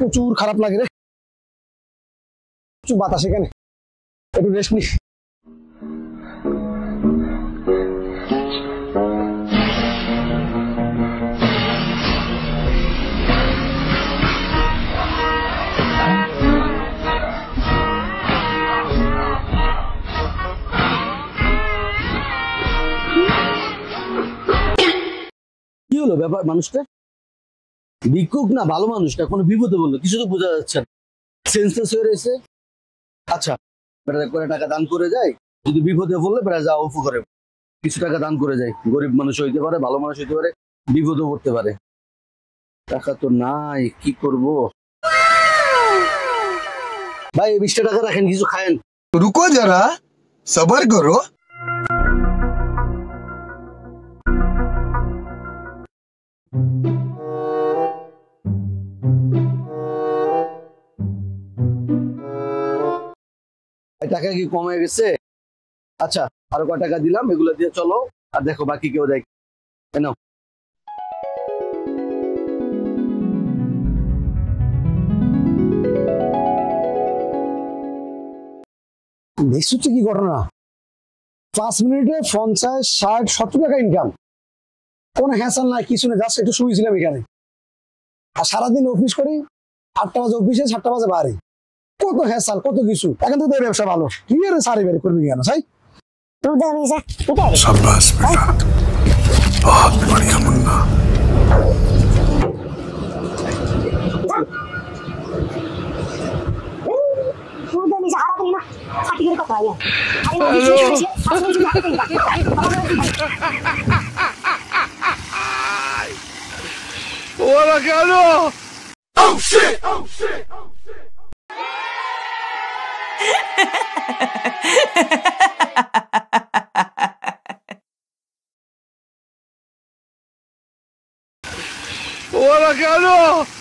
প্রচুর খারাপ লাগে রে, প্রচুর বাতাস এখানে, একটু রেস্ট নিস। কি হলো ব্যাপার? মানুষটা ভিক্ষুক না ভালো মানুষটা কোনো বিপদে বললো, কিছু তো বোঝা যাচ্ছে না, সেন্সলেস হয়ে রয়েছে। আচ্ছা বেটা করে টাকা দান করে যায়, যদি বিপদে পড়লে বেটা যা অফু করে কিছু টাকা দান করে যায়। গরিব মানুষ হইতে পারে, ভালো মানুষ হইতে পারে, বিপদও পড়তে পারে। টাকা তো নাই, কি করব? ভাই 20 টাকা রাখেন, কিছু খায়েন। रुको जरा सबर करो। টাকা কি কমে গেছে? আচ্ছা আরো কয় টাকা দিলাম, এগুলো দিয়ে চলো, আর দেখো বাকি কেউ দেখ। নাও দেখছো কি ঘটনা, 5 মিনিটে 50, 60, 70 টাকা ইনকাম, কোনো হ্যাসাল নাই, কিছু নেই, জাস্ট একটু শুয়েছিলাম এখানে। আর সারাদিন অফিস করি, 8টা বাজে অফিসে, 7টা বাজে বাড়ি, কত হ্যাসাল, কত কিছু। এখন তো ব্যবসা ভালো, কি আর সারি বেরি করবি কেন ভাই? शाबाश बेटा, बहुत बढ़िया Munna. Hola, Carlos! Oh shit! Oh shit! Hola, Carlos!